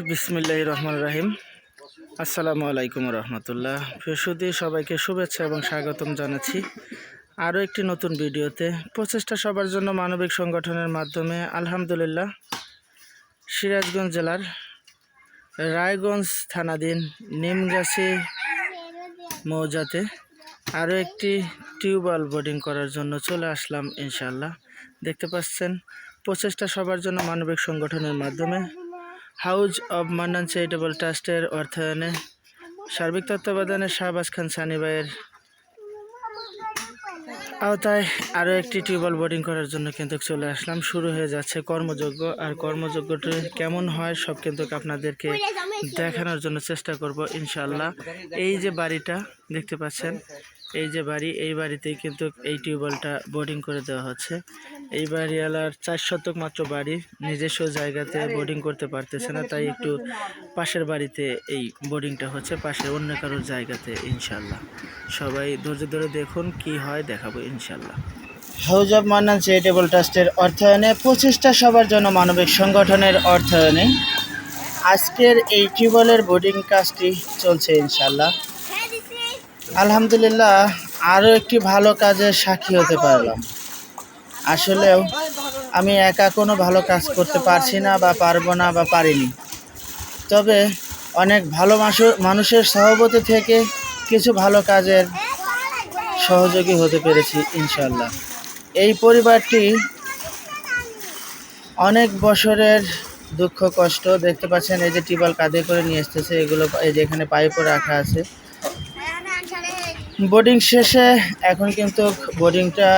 বিসমিল্লাহির রহমানির রহিম। আসসালামু আলাইকুম রহমতুল্লাহ। প্রিয়সুধী, সবাইকে শুভেচ্ছা এবং স্বাগতম জানাচ্ছি আরও একটি নতুন ভিডিওতে। প্রচেষ্টা সবার জন্য মানবিক সংগঠনের মাধ্যমে আলহামদুলিল্লাহ সিরাজগঞ্জ জেলার রায়গঞ্জ থানাধীন নিমগাছি মৌজাতে আরও একটি টিউবওয়েল বোর্ডিং করার জন্য চলে আসলাম ইনশাআল্লাহ। দেখতে পাচ্ছেন প্রচেষ্টা সবার জন্য মানবিক সংগঠনের মাধ্যমে হাউজ অব মান্নান চ্যারিটেবল ট্রাস্টের অর্থায়নে সার্বিক তত্ত্বাবধানে শাহবাজ খান সানি ভাইয়ের আওতায় আরও একটি টিউবওয়েল বোর্ডিং করার জন্য কিন্তু চলে আসলাম। শুরু হয়ে যাচ্ছে কর্মযজ্ঞ, আর কর্মযজ্ঞটি কেমন হয় সব কিন্তু আপনাদেরকে দেখানোর জন্য চেষ্টা করব ইনশাআল্লাহ। এই যে বাড়িটা দেখতে পাচ্ছেন, এই যে বাড়ি, এই বাড়িতেই কিন্তু এই টিউবওয়েলটা বোর্ডিং করে দেওয়া হচ্ছে। এই বাড়িওয়ালার 4 শতক মাত্র বাড়ি, নিজস্ব জায়গাতে বোর্ডিং করতে পারতেছে না, তাই একটু পাশের বাড়িতে এই বোর্ডিংটা হচ্ছে, পাশের অন্য কারোর জায়গাতে ইনশাআল্লাহ। সবাই ধৈর্য ধরে দেখুন, কি হয় দেখাবো ইনশাআল্লাহ। হাউজ অব মান্নান চ্যারিটেবল ট্রাস্টের অর্থায়নে প্রচেষ্টা সবার জন্য মানবিক সংগঠনের অর্থায়নে আজকের এই টিউবওয়েলের বোর্ডিং কাজটি চলছে ইনশাআল্লাহ। আলহামদুলিল্লাহ আরও একটি ভালো কাজের সাক্ষী হতে পারলাম। আসলেও আমি একা কোনো ভালো কাজ করতে পারছি না বা পারবো না বা পারিনি, তবে অনেক ভালো মানুষের সহবতি থেকে কিছু ভালো কাজের সহযোগী হতে পেরেছি ইনশাআল্লাহ। এই পরিবারটি অনেক বছরের দুঃখ কষ্ট দেখতে পাচ্ছেন। এই যে টিউবওয়েল কাঁধে করে নিয়ে আসতেছে, এগুলো এই যে এখানে পাইপও রাখা আছে। বোর্ডিং শেষে এখন কিন্তু বোর্ডিংটা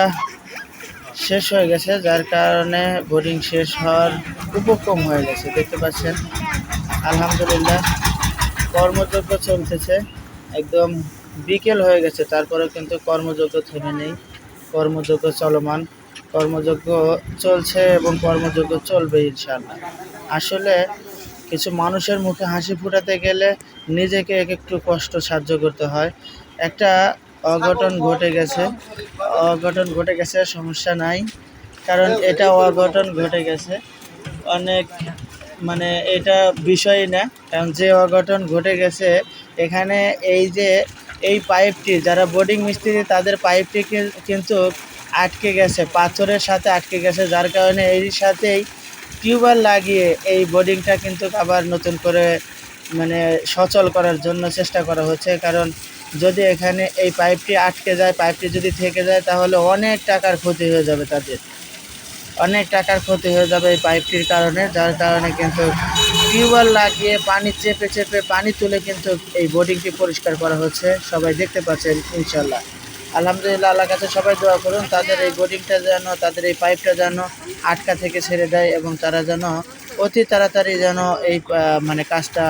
শেষ হয়ে গেছে, যার কারণে বোর্ডিং শেষ হওয়ার উপক্রম হয়ে গেছে। দেখতে পাচ্ছেন আলহামদুলিল্লাহ কর্মযজ্ঞ চলতেছে, একদম বিকেল হয়ে গেছে, তারপরেও কিন্তু কর্মযজ্ঞ থেমে নেই, কর্মযজ্ঞ চলমান, কর্মযজ্ঞ চলছে এবং কর্মযজ্ঞ চলবে ইনশাআল্লাহ। আসলে কিছু মানুষের মুখে হাসি ফুটাতে গেলে নিজেকে একটু কষ্ট সহ্য করতে হয়। একটা অঘটন ঘটে গেছে, সমস্যা নাই, কারণ এটা অঘটন ঘটে গেছে, অনেক মানে এটা বিষয় না, কারণ যে অঘটন ঘটে গেছে এখানে এই যে এই পাইপটি, যারা বোর্ডিং মিস্ত্রি তাদের পাইপটি কিন্তু আটকে গেছে, পাথরের সাথে আটকে গেছে, যার কারণে এর সাথেই টিউবওয়েল লাগিয়ে এই বোর্ডিংটা কিন্তু আবার নতুন করে মানে সচল করার জন্য চেষ্টা করা হচ্ছে। কারণ যদি এখানে এই পাইপটি আটকে যায়, পাইপটি যদি থেকে যায়, তাহলে অনেক টাকার ক্ষতি হয়ে যাবে, তাদের অনেক টাকার ক্ষতি হয়ে যাবে এই পাইপটির কারণে, যার কারণে কিন্তু টিউবওয়েল লাগিয়ে পানি চেপে পানি তুলে কিন্তু এই বোর্ডিংটি পরিষ্কার করা হচ্ছে। সবাই দেখতে পাচ্ছেন ইনশাআল্লাহ। আলহামদুলিল্লাহ, আল্লাহর কাছে সবাই দোয়া করুন তাদের এই বোর্ডিংটা যেন, তাদের এই পাইপটা যেন আটকা থেকে ছেড়ে দেয় এবং তারা যেন অতি তাড়াতাড়ি যেন এই মানে কাজটা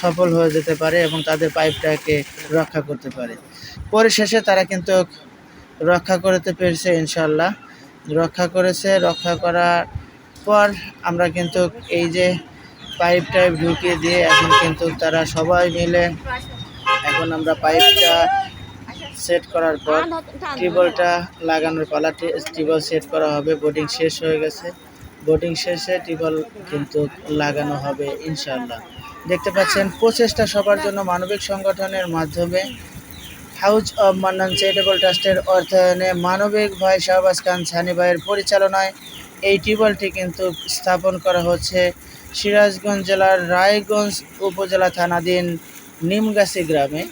সফল হয়ে যেতে পারে এবং তাদের পাইপটাকে রক্ষা করতে পারে। পরিশেষে তারা কিন্তু রক্ষা করতে পেরেছে ইনশাআল্লাহ, রক্ষা করার পর আমরা কিন্তু এই যে পাইপ ঢুকিয়ে দিয়ে এখন কিন্তু তারা সবাই মিলে, এখন আমরা পাইপটা সেট করার পর টিউবওয়েলটা লাগানোর পালা, টিউবওয়েল সেট করা হবে। বোর্ডিং শেষ হয়ে গেছে, বোর্ডিং শেষে টিউবওয়েল কিন্তু লাগানো হবে ইনশাআল্লাহ। দেখতে পাচ্ছেন প্রচেষ্টা সবার জন্য মানবিক সংগঠনের মাধ্যমে হাউজ অব মান্নান চ্যারিটেবল ট্রাস্টের অর্থায়নে মানবিক ভাই শাহবাজ খান সানি ভাইয়ের পরিচালনায় এই টিউবওয়েলটি কিন্তু স্থাপন করা হচ্ছে সিরাজগঞ্জ জেলার রায়গঞ্জ উপজেলা থানাধীন নিমগাছি গ্রামে।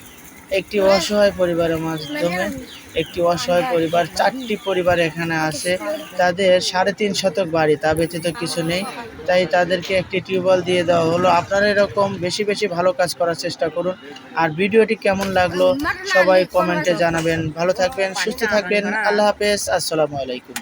একটি অসহায় পরিবারের মাধ্যমে, একটি অসহায় পরিবার, 4টি পরিবার এখানে আছে, তাদের 3.5 শতক বাড়ি, তা ব্যতীত কিছু নেই, তাই তাদেরকে একটি টিউবওয়েল দিয়ে দেওয়া হলো। আপনারা এরকম বেশি বেশি ভালো কাজ করার চেষ্টা করুন। আর ভিডিওটি কেমন লাগলো সবাই কমেন্টে জানাবেন। ভালো থাকবেন, সুস্থ থাকবেন, আল্লাহ হাফেজ, আসসালামু আলাইকুম।